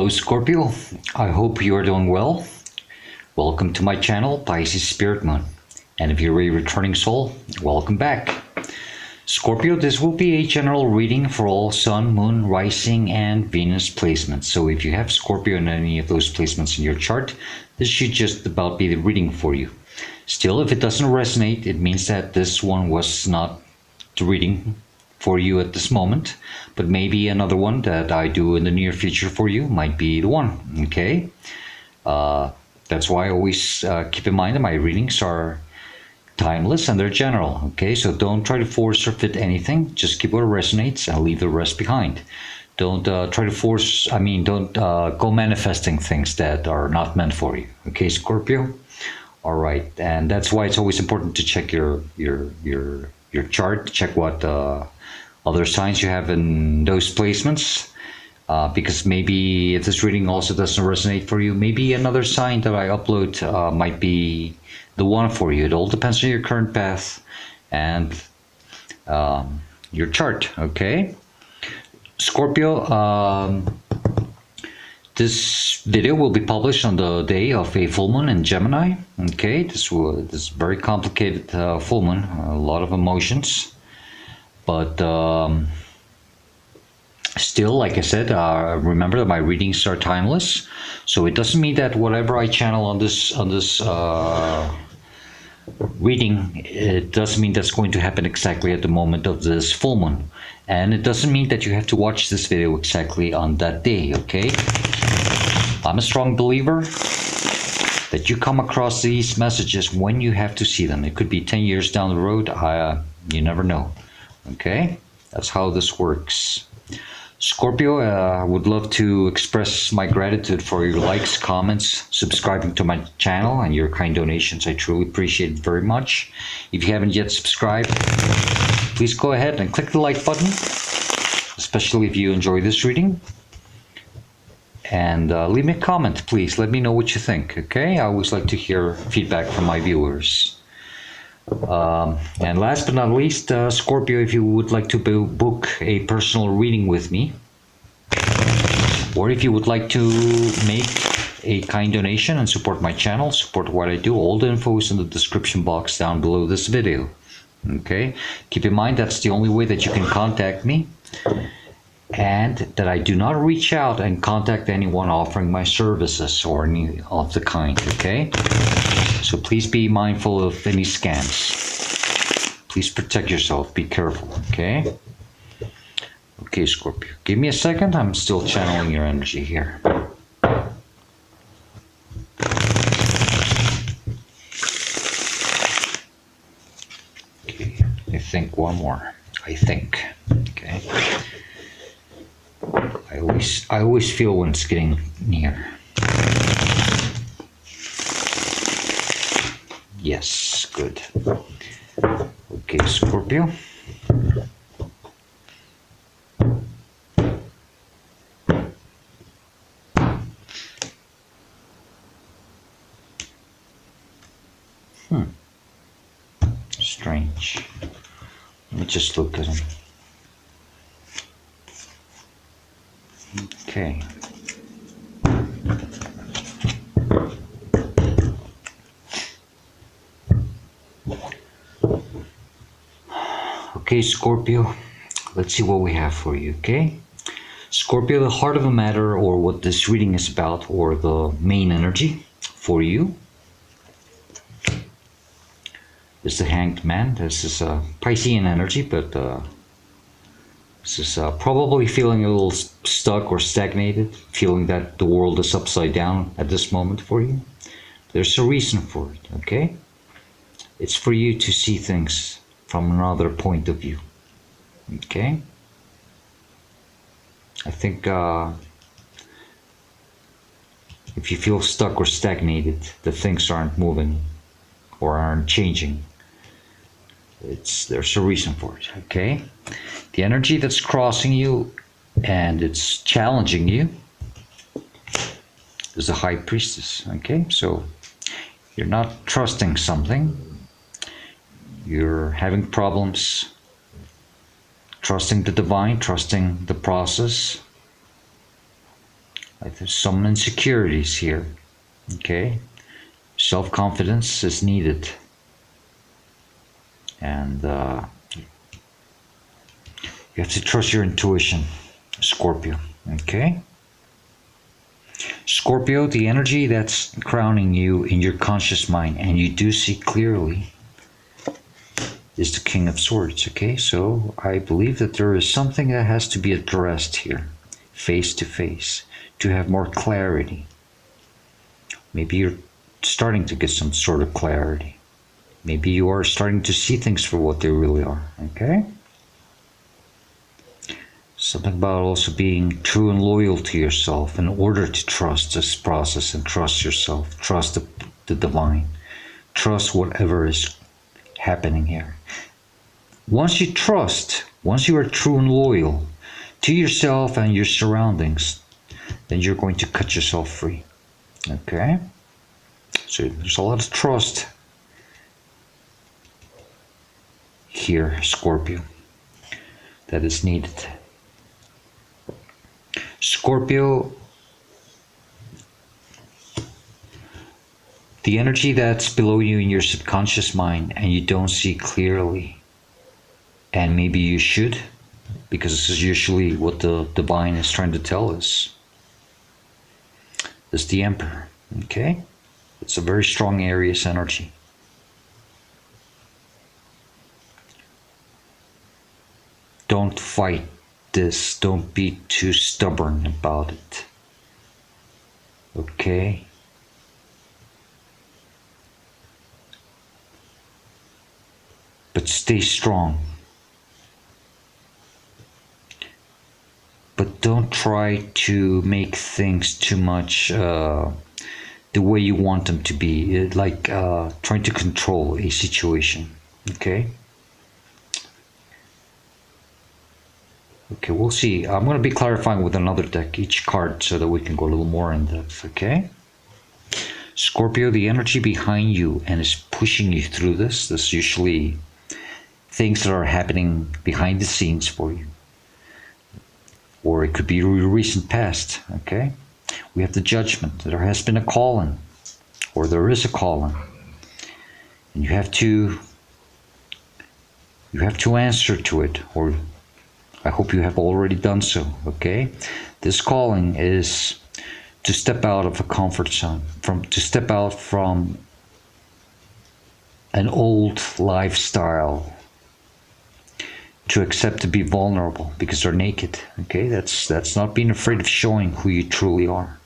Hello Scorpio, I hope you are doing well. Welcome to my channel, Pisces.spirit.moon. And if you're a returning soul, welcome back. Scorpio, this will be a general reading for all Sun, Moon, Rising, and Venus placements. So if you have Scorpio in any of those placements in your chart, this should just about be the reading for you. Still, if it doesn't resonate, it means that this one was not the reading for you at this moment, but maybe another one that I do in the near future for you might be the one. Okay, that's why I always keep in mind that my readings are timeless and they're general. Okay, so don't try to force or fit anything, just keep what resonates and leave the rest behind. Don't try to force, don't go manifesting things that are not meant for you. Okay, Scorpio. All right, and that's why it's always important to check your chart, check what other signs you have in those placements, because maybe if this reading also doesn't resonate for you, maybe another sign that I upload might be the one for you. It all depends on your current path and your chart. Okay, Scorpio, this video will be published on the day of a full moon in Gemini. Okay, this is very complicated full moon, a lot of emotions, but still, like I said, remember that my readings are timeless. So it doesn't mean that whatever I channel on this reading, it doesn't mean that's going to happen exactly at the moment of this full moon, and it doesn't mean that you have to watch this video exactly on that day. Okay, I'm a strong believer that you come across these messages when you have to see them. It could be 10 years down the road. You never know. Okay, that's how this works. Scorpio, I would love to express my gratitude for your likes, comments, subscribing to my channel, and your kind donations. I truly appreciate it very much. If you haven't yet subscribed, please go ahead and click the like button, especially if you enjoy this reading. And leave me a comment, please. Let me know what you think, okay? I always like to hear feedback from my viewers. And last but not least, Scorpio, if you would like to book a personal reading with me, or if you would like to make a kind donation and support my channel, support what I do, all the info is in the description box down below this video. Okay, keep in mind that's the only way that you can contact me, and that I do not reach out and contact anyone offering my services or any of the kind. Okay, so please be mindful of any scams. Please protect yourself, be careful. Okay, Scorpio, give me a second. I'm still channeling your energy here. Okay, I think one more. Okay, I always feel when it's getting near. Yes, good. Okay, Scorpio. Strange. Let me just look at him. Okay. Okay, Scorpio, let's see what we have for you. Okay, Scorpio, the heart of the matter, or what this reading is about, or the main energy for you, is the Hanged Man. This is a Piscean energy, but this is probably feeling a little stuck or stagnated, feeling that the world is upside down at this moment for you. There's a reason for it. Okay, it's for you to see things from another point of view. Okay, I think if you feel stuck or stagnated, that things aren't moving or aren't changing, there's a reason for it. Okay, the energy that's crossing you and it's challenging you is the High Priestess. Okay, so you're not trusting something. You're having problems trusting the divine, trusting the process, Like there's some insecurities here. Okay? Self-confidence is needed. And you have to trust your intuition, Scorpio. Okay? Scorpio, the energy that's crowning you in your conscious mind, and you do see clearly, is the King of Swords. Okay? So I believe that there is something that has to be addressed here, face to face, to have more clarity. Maybe you're starting to get some sort of clarity. Maybe you are starting to see things for what they really are. Okay? Something about also being true and loyal to yourself in order to trust this process and trust yourself, trust the divine, trust whatever is happening here. Once you trust, once you are true and loyal to yourself and your surroundings, then you're going to cut yourself free. Okay? So there's a lot of trust here, Scorpio, that is needed. Scorpio, the energy that's below you in your subconscious mind and you don't see clearly, and maybe you should, because this is usually what the divine is trying to tell us, is the Emperor. Okay? It's a very strong Aries energy. Don't fight this. Don't be too stubborn about it. Okay? But stay strong. But don't try to make things too much the way you want them to be. Like trying to control a situation. Okay? Okay, we'll see. I'm going to be clarifying with another deck, each card, so that we can go a little more in depth, okay? Scorpio, the energy behind you and is pushing you through this. This is usually things that are happening behind the scenes for you. Or it could be your recent past, okay? We have the Judgment. There has been a calling, or there is a calling. And you have to answer to it, or I hope you have already done so, okay? This calling is to step out of a comfort zone, to step out from an old lifestyle, to accept to be vulnerable because they're naked, okay? That's not being afraid of showing who you truly are.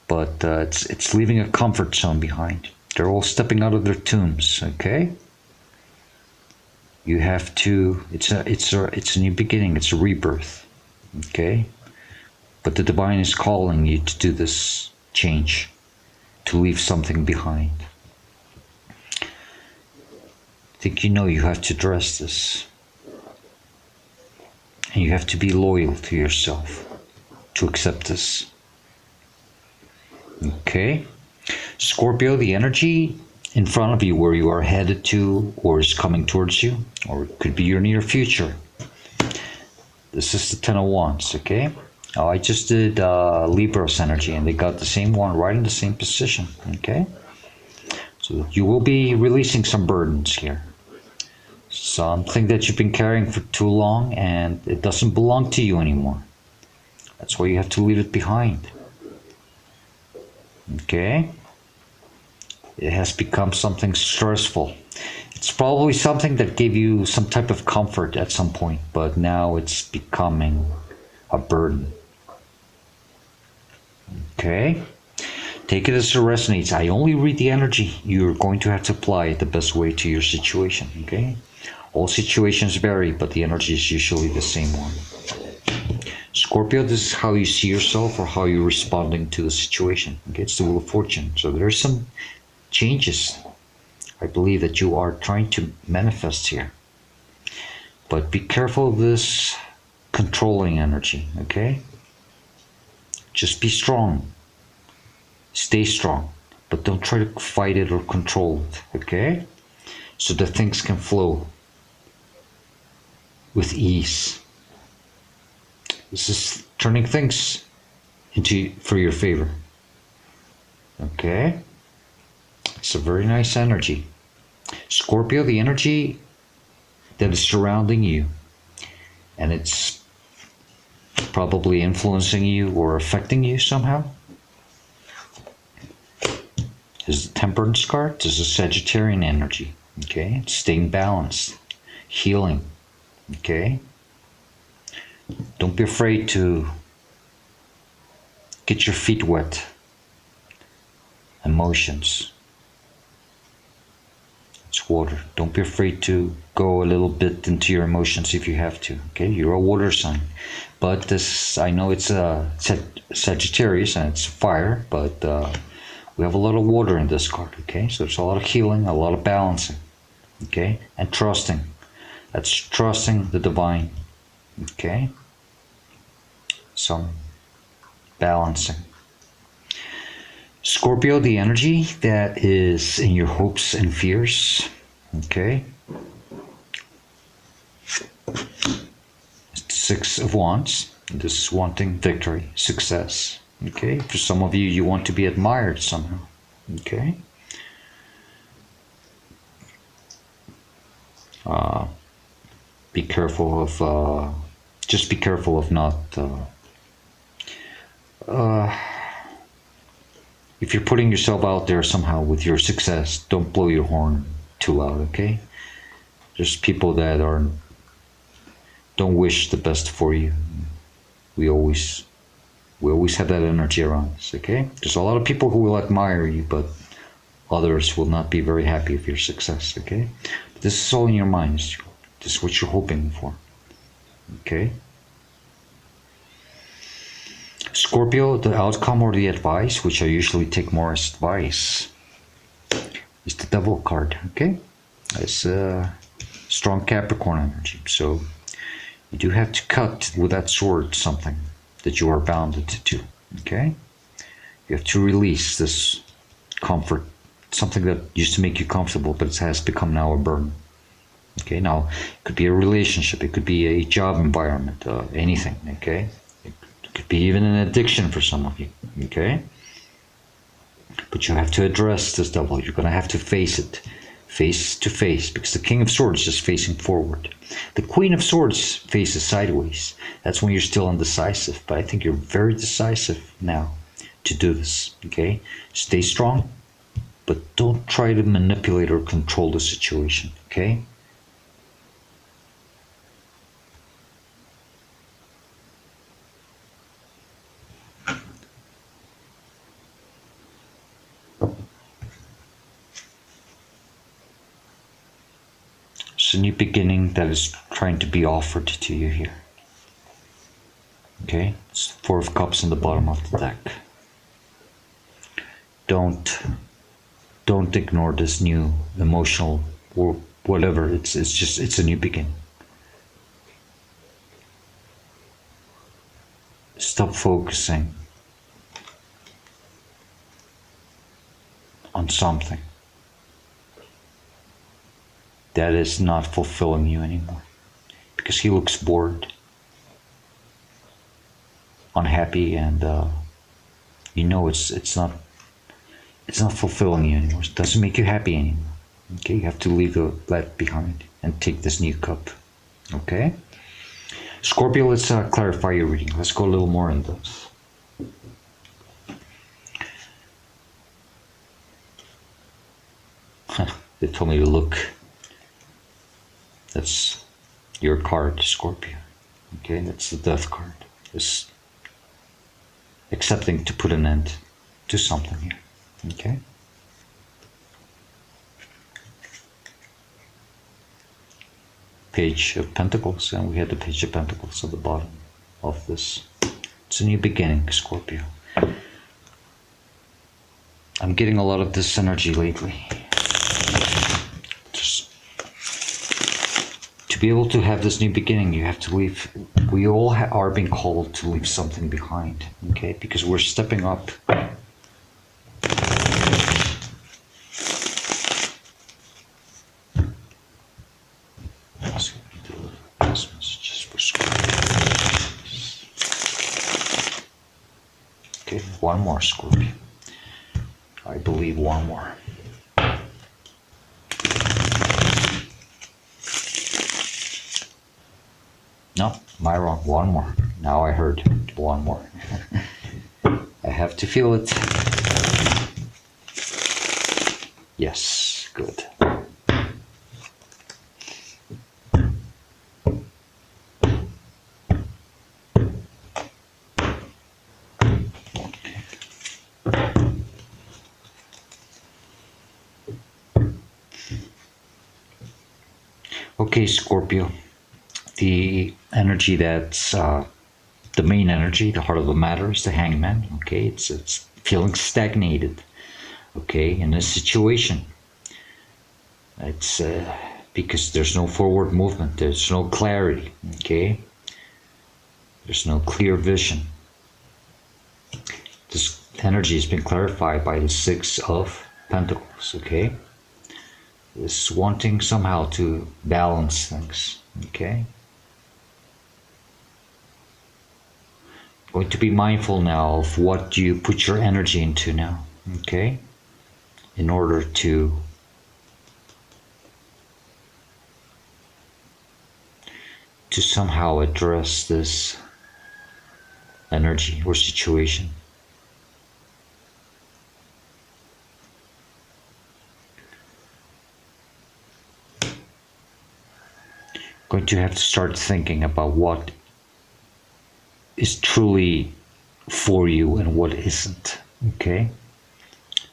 But it's leaving a comfort zone behind. They're all stepping out of their tombs, okay? You have to, it's a new beginning, it's a rebirth, okay? But the divine is calling you to do this change, to leave something behind. I think you know you have to address this. And you have to be loyal to yourself to accept this. Okay? Scorpio, the energy in front of you where you are headed to or is coming towards you, or it could be your near future. This is the Ten of Wands, okay? I just did Libra's energy and they got the same one right in the same position, okay? So you will be releasing some burdens here. Something that you've been carrying for too long and it doesn't belong to you anymore. That's why you have to leave it behind. Okay? It has become something stressful. It's probably something that gave you some type of comfort at some point, but now it's becoming a burden. Okay? Take it as it resonates. I only read the energy. You're going to have to apply it the best way to your situation. Okay? All situations vary, but the energy is usually the same one. Scorpio, this is how you see yourself or how you're responding to the situation. Okay? It's the Wheel of Fortune. So there's some changes I believe that you are trying to manifest here. But be careful of this controlling energy, okay? Just be strong. Stay strong. But don't try to fight it or control it, okay? So that things can flow with ease. This is turning things for your favor. Okay? It's a very nice energy. Scorpio, the energy that is surrounding you, and it's probably influencing you or affecting you somehow, is the Temperance card. This is a Sagittarian energy. Okay? It's staying balanced, healing. Okay? Don't be afraid to get your feet wet. Emotions. It's water. Don't be afraid to go a little bit into your emotions if you have to. Okay, you're a water sign, but this, I know it's a Sagittarius and it's fire, but we have a lot of water in this card. Okay, so there's a lot of healing, a lot of balancing. Okay, and trusting. That's trusting the divine. Okay, some balancing. Scorpio, the energy that is in your hopes and fears. Okay. Six of Wands. This is wanting victory, success. Okay. For some of you, you want to be admired somehow. Okay. Be careful of, just be careful of not, if you're putting yourself out there somehow with your success, don't blow your horn too loud, okay? There's people that don't wish the best for you. We always have that energy around us, okay? There's a lot of people who will admire you, but others will not be very happy with your success, okay? But this is all in your mind. This is what you're hoping for, okay? Scorpio, the outcome or the advice, which I usually take more as advice, is the Devil card, okay? It's a strong Capricorn energy, so you do have to cut with that sword something that you are bounded to, okay? You have to release this comfort, something that used to make you comfortable, but it has become now a burden. Okay, now it could be a relationship, it could be a job environment, anything, okay? It could be even an addiction for some of you, okay? But you have to address this devil. You're going to have to face it, face to face, because the King of Swords is facing forward. The Queen of Swords faces sideways. That's when you're still indecisive, but I think you're very decisive now to do this, okay? Stay strong, but don't try to manipulate or control the situation, okay? It's a new beginning that is trying to be offered to you here. Okay, it's the Four of Cups on the bottom of the deck. Don't ignore this new emotional or whatever. It's a new beginning. Stop focusing on something that is not fulfilling you anymore, because he looks bored, unhappy, and you know it's not fulfilling you anymore. It doesn't make you happy anymore. Okay, you have to leave that behind and take this new cup. Okay, Scorpio, let's clarify your reading. Let's go a little more in depth. They told me to look. That's your card, Scorpio. Okay, that's the Death card. It's accepting to put an end to something here. Okay. Page of Pentacles, and we had the Page of Pentacles at the bottom of this. It's a new beginning, Scorpio. I'm getting a lot of this energy lately. Just to be able to have this new beginning, you have to leave. We all are being called to leave something behind, okay? Because we're stepping up. One more, Scorpio. I believe one more. No, my wrong. One more. Now I heard one more. I have to feel it. Yes, good. Okay, Scorpio. The energy that's the main energy, the heart of the matter is the hangman. Okay, it's feeling stagnated. Okay, in a situation. It's because there's no forward movement. There's no clarity. Okay, there's no clear vision. This energy has been clarified by the Six of Pentacles. Okay, this wanting somehow to balance things. Okay. Going to be mindful now of what you put your energy into now, okay? In order to somehow address this energy or situation. Going to have to start thinking about what is truly for you and what isn't, okay?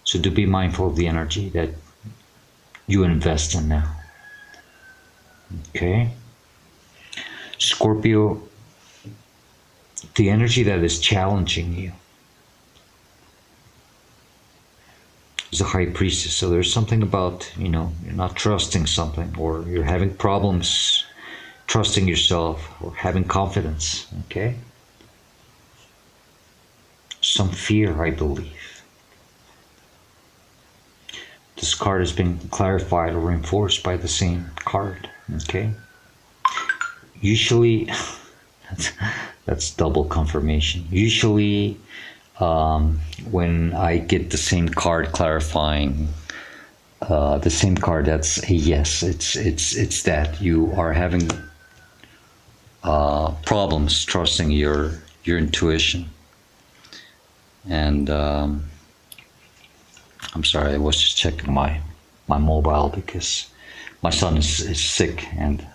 So do be mindful of the energy that you invest in now, okay? Scorpio, the energy that is challenging you is a high priestess. So there's something about, you know, you're not trusting something, or you're having problems trusting yourself or having confidence, okay? Some fear, I believe. This card has been clarified or reinforced by the same card, okay? Usually, that's double confirmation. Usually, when I get the same card clarifying, the same card that's a yes, it's that you are having problems trusting your intuition. And I'm sorry, I was just checking my mobile because my son is sick, and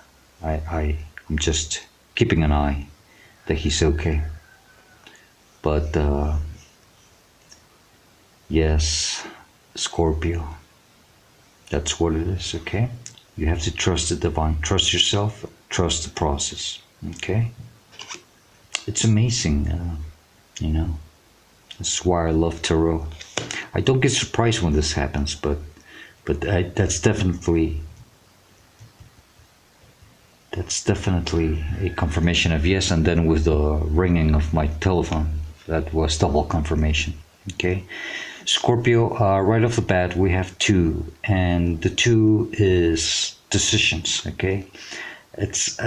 I'm just keeping an eye that he's okay. But yes, Scorpio, that's what it is, okay? You have to trust the divine, trust yourself, trust the process, okay? It's amazing, you know. That's why I love tarot. I don't get surprised when this happens, but that's definitely a confirmation of yes. And then with the ringing of my telephone, that was double confirmation. Okay, Scorpio. Right off the bat, we have 2, and the 2 is decisions. Okay, it's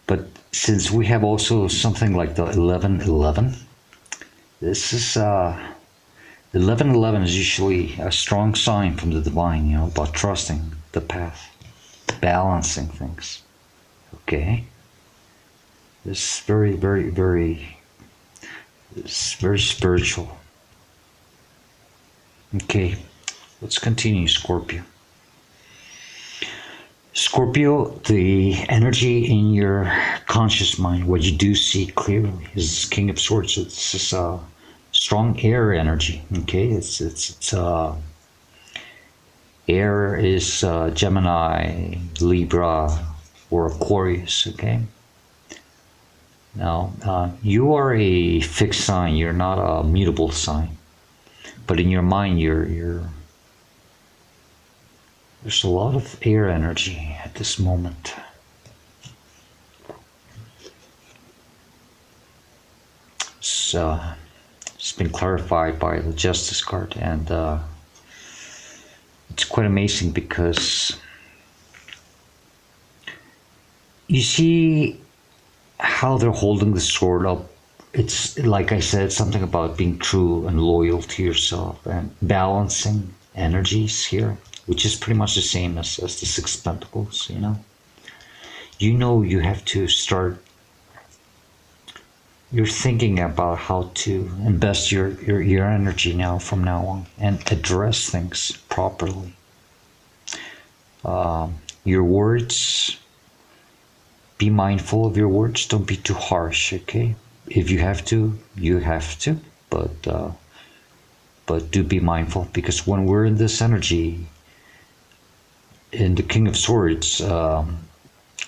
but since we have also something like the 1111. This is 1111 is usually a strong sign from the divine, you know, about trusting the path, balancing things. Okay, this is it's very spiritual. Okay, let's continue, Scorpio. Scorpio, the energy in your conscious mind, what you do see clearly, is King of Swords. So this is strong air energy. Okay, it's air is Gemini, Libra, or Aquarius. Okay. Now you are a fixed sign. You're not a mutable sign, but in your mind, there's a lot of air energy at this moment. So it's been clarified by the Justice card, and it's quite amazing because you see how they're holding the sword up it's like I said, something about being true and loyal to yourself and balancing energies here, which is pretty much the same as the Six of Pentacles, you know. You know you have to start, you're thinking about how to invest your energy now from now on and address things properly. Your words, be mindful of your words, don't be too harsh, okay? If you have to, you have to, but do be mindful, because when we're in this energy, in the King of Swords,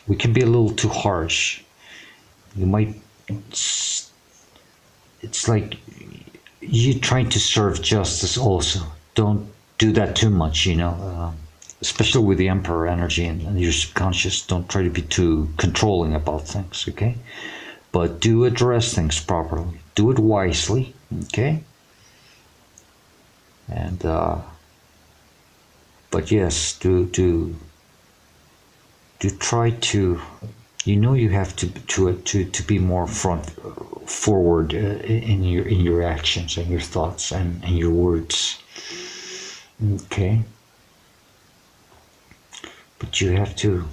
we can be a little too harsh. You might, it's like you trying to serve justice also. Don't do that too much, you know, especially with the Emperor energy and your subconscious. Don't try to be too controlling about things, okay? But do address things properly. Do it wisely, okay? And but yes, do try to, you know, you have to be more forward in your actions and your thoughts and your words, okay? But you have to,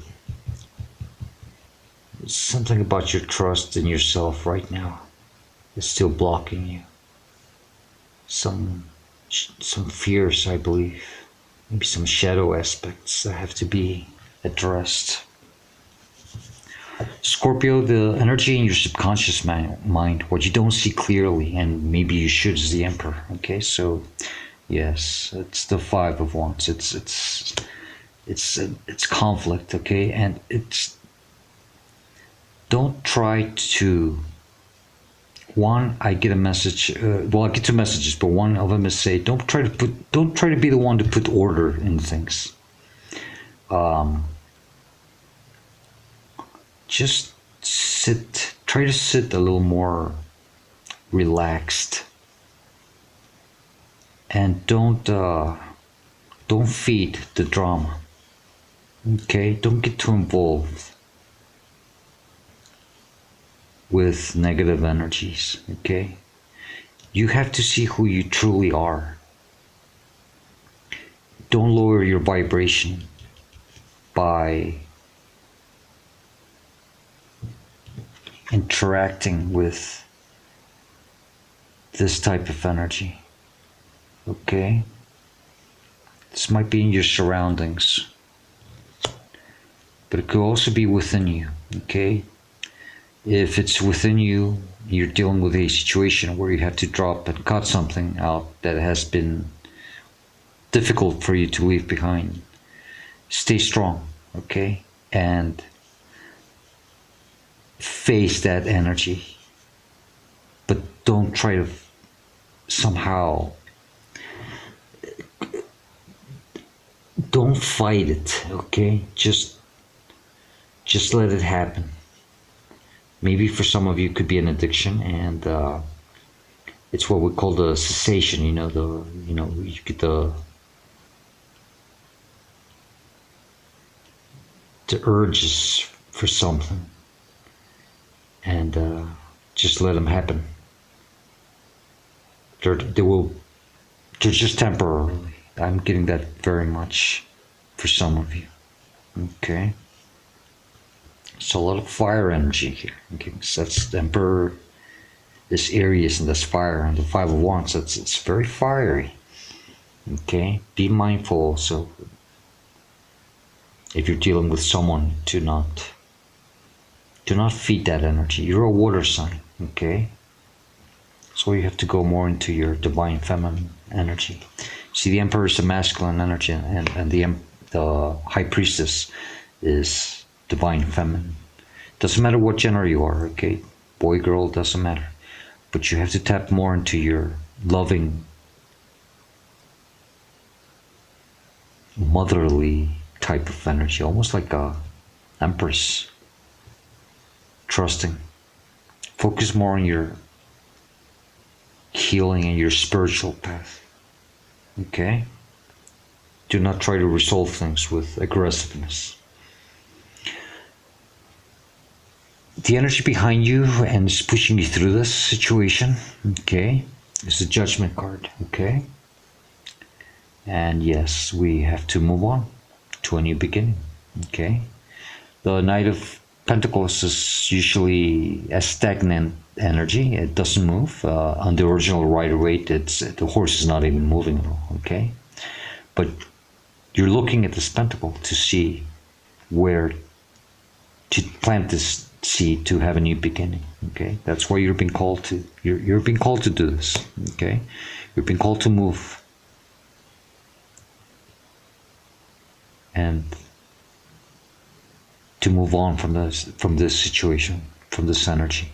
something about your trust in yourself right now is still blocking you. Some fears, I believe, maybe some shadow aspects that have to be addressed. Scorpio, the energy in your subconscious mind, what you don't see clearly, and maybe you should, is the Emperor. Okay, so yes, it's the Five of Wands. It's conflict. Okay, and it's, don't try to. One, I get a message. Well, I get two messages, but one of them is say, don't try to be the one to put order in things. Just try to sit a little more relaxed, and don't feed the drama. Okay, don't get too involved with negative energies. Okay, you have to see who you truly are. Don't lower your vibration by interacting with this type of energy. Okay, this might be in your surroundings, but it could also be within you. Okay, if it's within you, you're dealing with a situation where you have to drop and cut something out that has been difficult for you to leave behind. Stay strong, okay, and face that energy, but don't try to somehow, don't fight it, okay? Just let it happen. Maybe for some of you it could be an addiction, and it's what we call the cessation. You get the urges for something, and just let them happen. They're just temporarily. I'm getting that very much for some of you. Okay. So a lot of fire energy here. Okay, so that's the Emperor, this Aries, and that's fire, and the Five of Wands. It's very fiery. Okay, be mindful also, if you're dealing with someone, do not feed that energy. You're a water sign. Okay, so you have to go more into your divine feminine energy. See, the Emperor is the masculine energy, and the High Priestess is divine feminine. Doesn't matter what gender you are, okay? Boy, girl, doesn't matter. But you have to tap more into your loving, motherly type of energy, almost like a empress. Trusting. Focus more on your healing and your spiritual path. Okay? Do not try to resolve things with aggressiveness. the energy behind you and is pushing you through this situation, okay, is the Judgment card, okay? And yes, we have to move on to a new beginning, okay? The Knight of Pentacles is usually a stagnant energy. It doesn't move. On the original Rider-Waite, the horse is not even moving at all, okay? But you're looking at this pentacle to see where to plant this seed to have a new beginning, okay? That's why you're being called to. You're being called to do this, okay? You're being called to move and to move on from this situation, from this energy.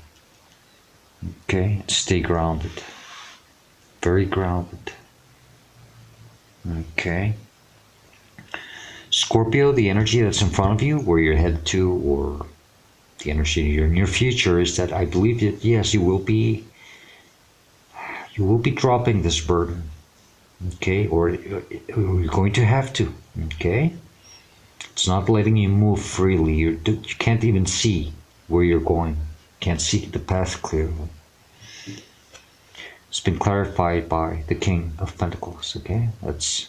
Okay, stay grounded, very grounded. Okay, Scorpio, the energy that's in front of you, where you're headed to, or the energy in your near future, is that I believe that yes, you will be dropping this burden. Okay, or you're going to have to. Okay. It's not letting you move freely. You can't even see where you're going. Can't see the path clearly. It's been clarified by the King of Pentacles, okay? That's,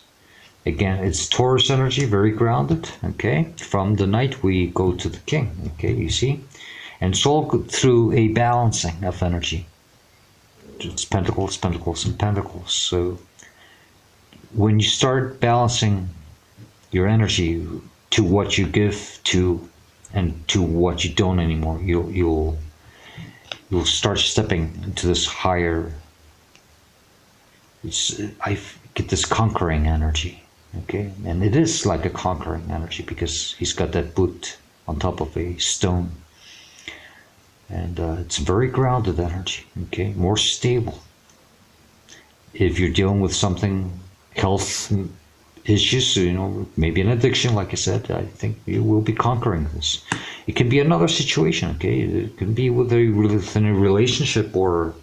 again, it's Taurus energy, very grounded, okay? From the Knight, we go to the King, okay, you see? And it's all through a balancing of energy. It's Pentacles, Pentacles, and Pentacles. So when you start balancing your energy to what you give to and to what you don't anymore, you'll start stepping into this higher, I get this conquering energy, okay? And it is like a conquering energy because he's got that boot on top of a stone, and it's very grounded energy, okay? More stable. If you're dealing with something, health issues, you know, maybe an addiction, like I said, I think you will be conquering this. It can be another situation, okay? It can be within a relationship or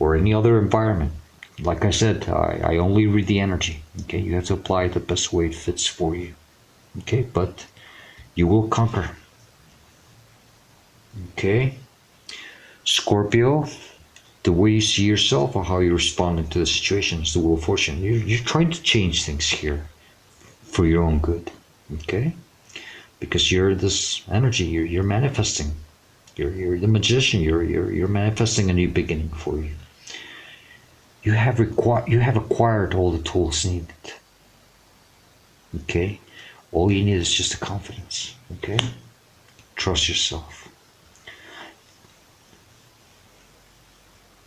any other environment. Like I said, I only read the energy, okay? You have to apply it the best way it fits for you, okay? But you will conquer, okay? Scorpio, the way you see yourself or how you respond to the situation is the Wheel of Fortune. You're trying to change things here for your own good, okay? Because you're this energy, you're manifesting. You're the magician. You're manifesting a new beginning for you. You have acquired all the tools needed, okay? All you need is just the confidence, okay? Trust yourself.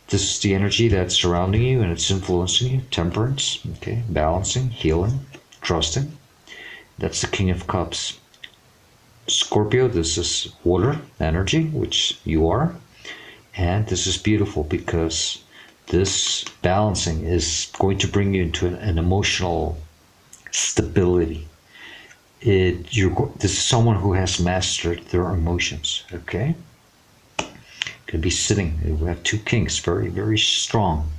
This is the energy that's surrounding you and it's influencing you. Temperance, okay? Balancing, healing, trusting. That's the King of Cups. Scorpio, this is water energy, which you are. And this is beautiful because this balancing is going to bring you into an emotional stability. This is someone who has mastered their emotions, okay? Could be sitting, we have two kings, very, very strong.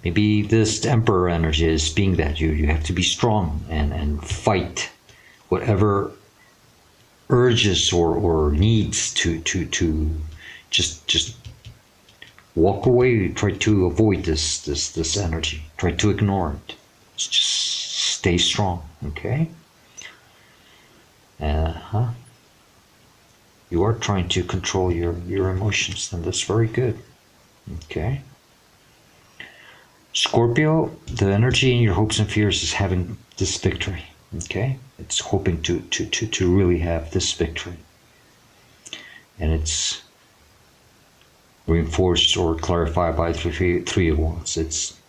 Maybe this Emperor energy is being that you have to be strong and fight whatever urges or needs to just walk away. Try to avoid this energy. Try to ignore it. Just stay strong, okay? You are trying to control your emotions, and that's very good, okay? Scorpio, the energy in your hopes and fears is having this victory, okay? It's hoping to really have this victory. And it's reinforced or clarified by three of Wands. It's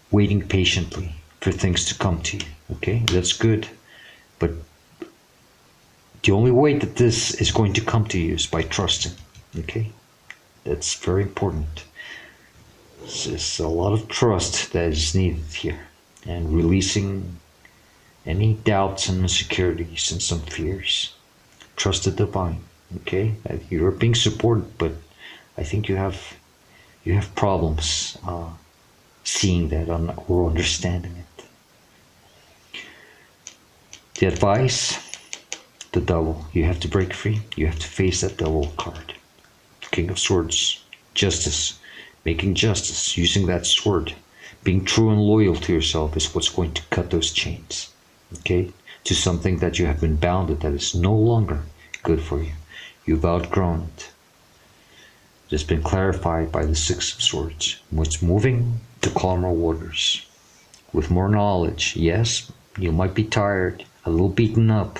waiting patiently for things to come to you, okay? That's good, but the only way that this is going to come to you is by trusting, okay? That's very important. There's a lot of trust that is needed here, and releasing any doubts and insecurities and some fears. Trust the divine, okay? You're being supported, but I think you have problems seeing that or understanding it. The advice, the devil. You have to break free. You have to face that devil card. King of Swords, justice, making justice, using that sword, being true and loyal to yourself is what's going to cut those chains, okay, to something that you have been bounded that is no longer good for you. You've outgrown it. It has been clarified by the Six of Swords. What's moving to calmer waters with more knowledge. Yes, you might be tired, a little beaten up,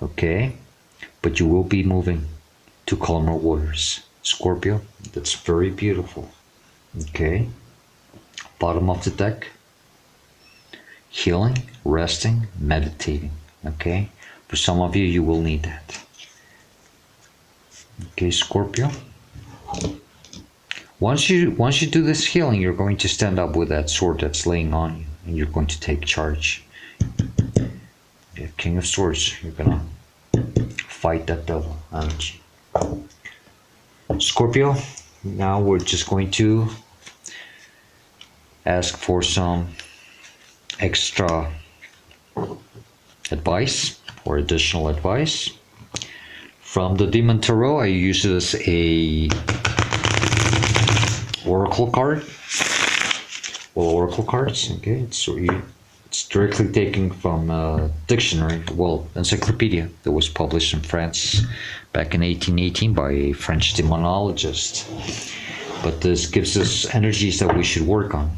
okay, but you will be moving to calmer waters. Scorpio, that's very beautiful. Okay, bottom of the deck, healing, resting, meditating. Okay, for some of you, you will need that. Okay, Scorpio. Once you do this healing, you're going to stand up with that sword that's laying on you, and you're going to take charge. Yeah, King of Swords, you're gonna fight that devil energy. Scorpio, now we're just going to ask for some extra advice or additional advice from the Demon Tarot. I use it as a oracle card. Well, oracle cards, okay, it's directly taken from a dictionary, well, encyclopedia that was published in France back in 1818 by a French demonologist. But this gives us energies that we should work on.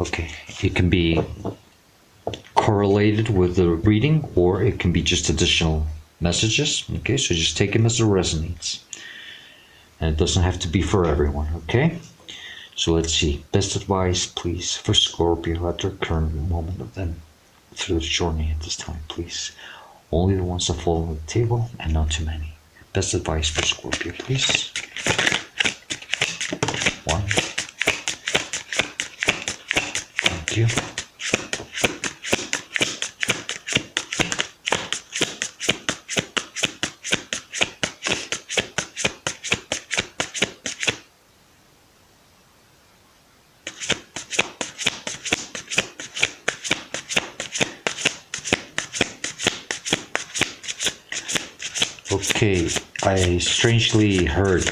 Okay, it can be correlated with the reading, or it can be just additional messages. Okay, so just take them as it resonates. And it doesn't have to be for everyone, okay? So let's see. Best advice, please, for Scorpio at their current moment of them through the journey at this time, please. Only the ones that fall on the table and not too many. Best advice for Scorpio, please. 1. Thank you. Okay, I strangely heard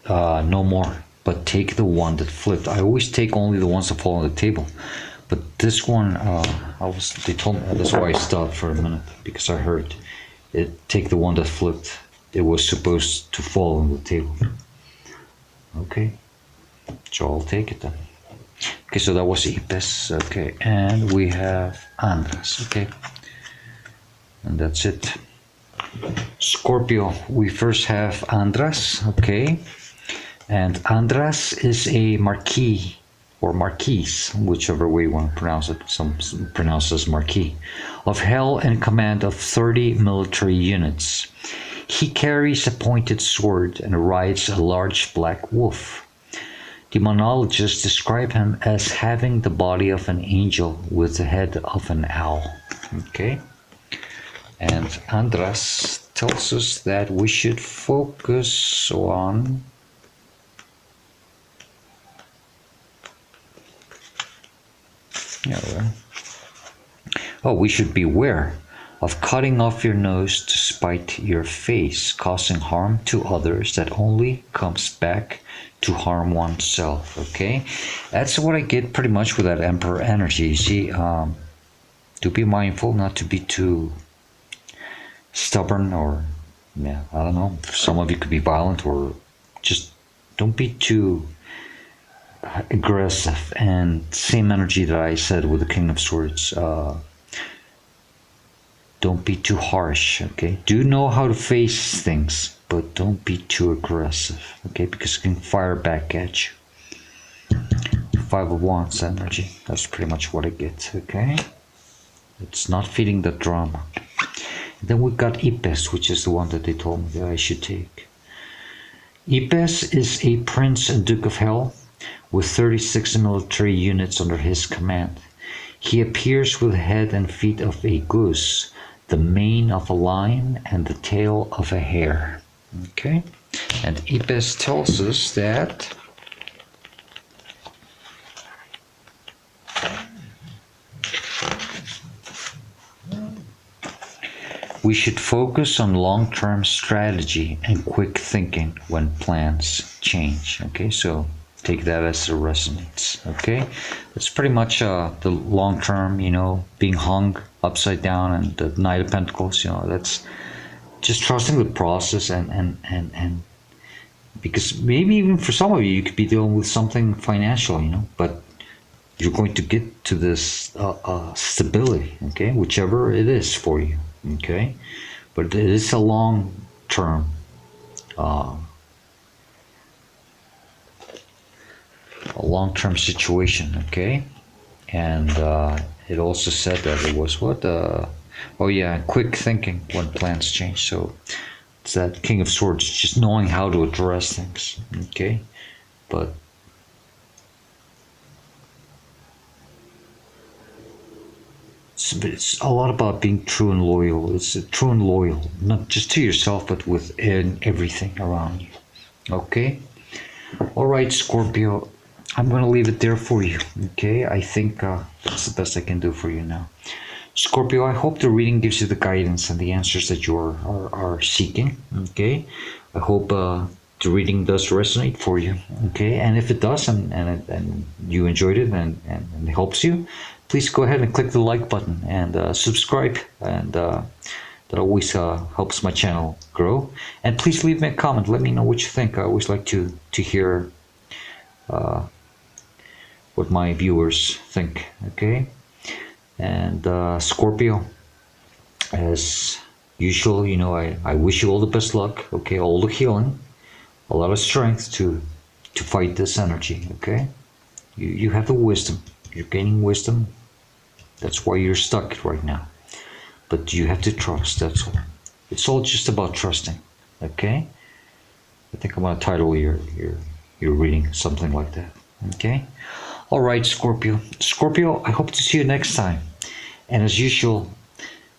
no more, but take the one that flipped. I always take only the ones that fall on the table, but this one, they told me, that's why I stopped for a minute, because I heard it, take the one that flipped. It was supposed to fall on the table. Okay, so I'll take it then. Okay, so that was Ipes, okay, and we have Andras, okay, and that's it. Scorpio, we first have Andras, okay, and Andras is a marquis or marquise, whichever way you want to pronounce it. Some pronounce it as marquis, of hell in command of 30 military units. He carries a pointed sword and rides a large black wolf. Demonologists describe him as having the body of an angel with the head of an owl. Okay. And Andras tells us that we should focus on we should beware of cutting off your nose to spite your face, causing harm to others that only comes back to harm oneself. Okay, that's what I get pretty much with that Emperor energy. You see, to be mindful not to be too stubborn, or I don't know, some of you could be violent, or just don't be too aggressive. And same energy that I said with the King of Swords, don't be too harsh, okay? Do know how to face things, but don't be too aggressive, okay? Because it can fire back at you. 5 of Wands energy, that's pretty much what I get, okay? It's not feeding the drama. Then we've got Ipes, which is the one that they told me that I should take. Ipes is a prince and duke of hell with 36 military units under his command. He appears with the head and feet of a goose, the mane of a lion, and the tail of a hare. Okay, and Ipes tells us that we should focus on long-term strategy and quick thinking when plans change. Okay, so take that as it resonates. Okay, that's pretty much the long-term, being hung upside down, and the Knight of Pentacles. That's just trusting the process, and because maybe even for some of you, you could be dealing with something financial, but you're going to get to this stability, okay, whichever it is for you, okay, but it is a long term situation, okay. And it also said that it was oh yeah, quick thinking when plans change. So it's that King of Swords, just knowing how to address things, okay. But it's a lot about being true and loyal. It's true and loyal, not just to yourself, but within everything around you. Okay? All right, Scorpio. I'm going to leave it there for you. Okay? I think that's the best I can do for you now. Scorpio, I hope the reading gives you the guidance and the answers that you are seeking. Okay? I hope the reading does resonate for you. Okay? And if it does, and you enjoyed it, and it helps you, please go ahead and click the like button and subscribe, and that always helps my channel grow. And please leave me a comment. Let me know what you think. I always like to hear what my viewers think. Okay? And Scorpio, as usual, I wish you all the best luck. Okay? All the healing, a lot of strength to fight this energy. Okay? You have the wisdom. You're gaining wisdom. That's why you're stuck right now. But you have to trust, that's all. It's all just about trusting. Okay? I think I'm gonna title your reading something like that. Okay? Alright, Scorpio. Scorpio, I hope to see you next time. And as usual,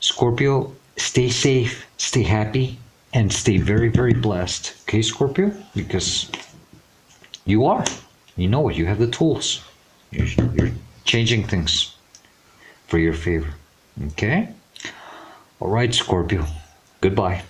Scorpio, stay safe, stay happy, and stay very, very blessed. Okay, Scorpio? Because you are. You know it. You have the tools. You're changing things for your favor. Okay? All right, Scorpio. Goodbye.